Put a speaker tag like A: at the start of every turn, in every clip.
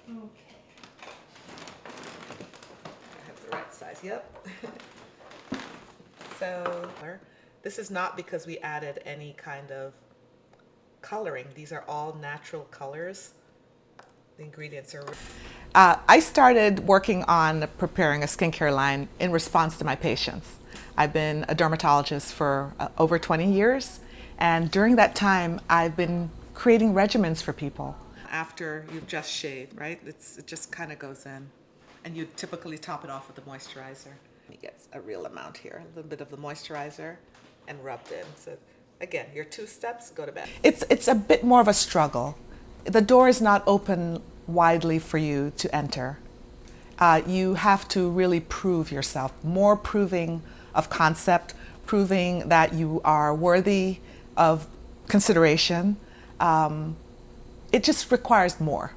A: Okay. I have the right size, yep. So this is not because we added any kind of coloring. These are all natural colors. The ingredients are... I started working on preparing a skincare line in response to my patients. I've been a dermatologist for over 20 years, and during that time, I've been creating regimens for people. After you've just shaved, right? It just kind of goes in, and you typically top it off with the moisturizer. You get a real amount here, a little bit of the moisturizer, and rubbed in. So again, your 2 steps, go to bed. It's a bit more of a struggle. The door is not open widely for you to enter. You have to really prove yourself, more proving of concept, proving that you are worthy of consideration. It just requires more.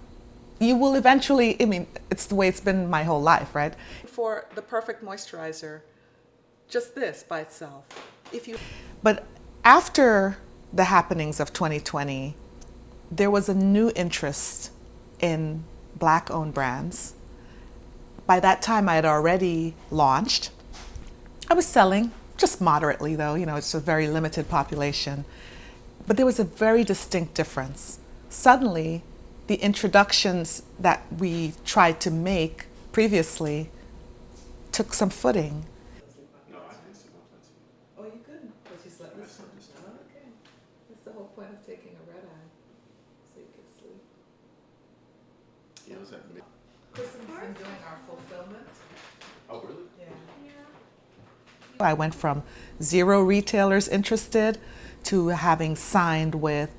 A: You will eventually, I mean, it's the way it's been my whole life, right? For the perfect moisturizer, just this by itself. But after the happenings of 2020, there was a new interest in Black-owned brands. By that time, I had already launched. I was selling, just moderately though, you know, it's a very limited population. But there was a very distinct difference. Suddenly, the introductions that we tried to make previously took some footing.
B: No, I can sleep on plenty.
A: Oh, you couldn't, but you slept this time. Okay. That's the whole point of taking a red eye, so you could sleep.
B: Yeah, it was at mid.
A: Kristen's been doing our fulfillment.
B: Oh, really?
A: Yeah. I went from 0 retailers interested to having signed with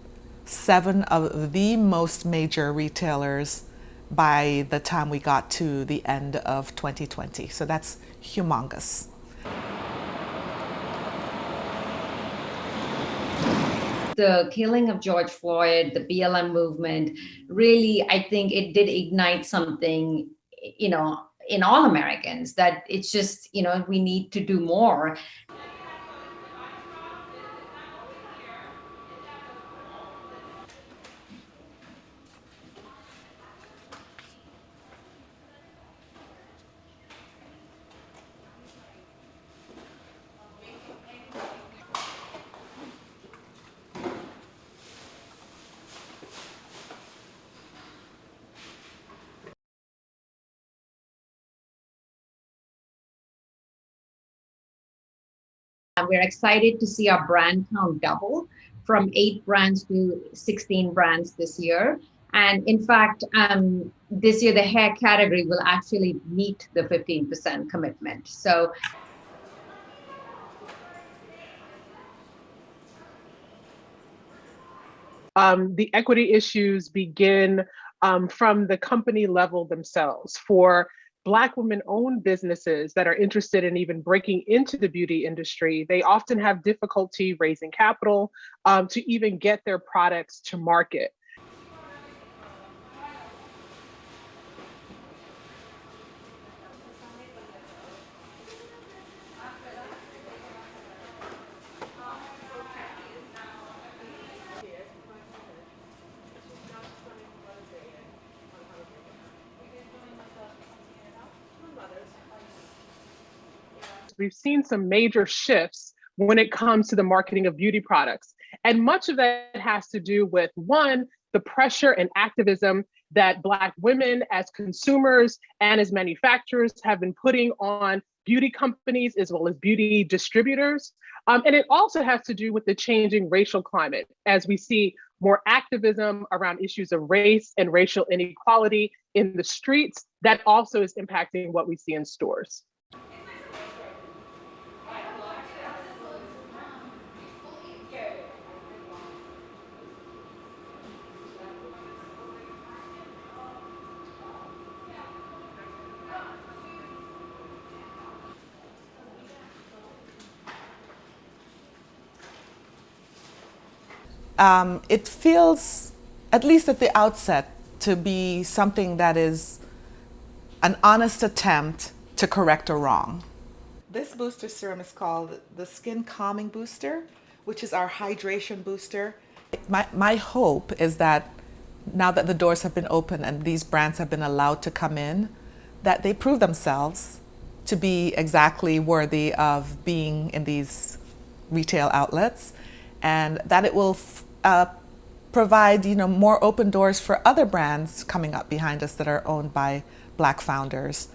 A: 7 of the most major retailers by the time we got to the end of 2020. So that's humongous.
C: The killing of George Floyd, the BLM movement, really, I think it did ignite something, you know, in all Americans, that it's just, you know, we need to do more. We're excited to see our brand count double from 8 brands to 16 brands this year. And in fact, this year, the hair category will actually meet the 15% commitment. So
D: the equity issues begin from the company level themselves. For Black women-owned businesses that are interested in even breaking into the beauty industry, they often have difficulty raising capital to even get their products to market. We've seen some major shifts when it comes to the marketing of beauty products. And much of that has to do with, one, the pressure and activism that Black women as consumers and as manufacturers have been putting on beauty companies as well as beauty distributors. And it also has to do with the changing racial climate as we see more activism around issues of race and racial inequality in the streets that also is impacting what we see in stores.
A: It feels, at least at the outset, to be something that is an honest attempt to correct a wrong. This booster serum is called the Skin Calming Booster, which is our hydration booster. My hope is that now that the doors have been open and these brands have been allowed to come in, that they prove themselves to be exactly worthy of being in these retail outlets, and that it will provide, more open doors for other brands coming up behind us that are owned by Black founders.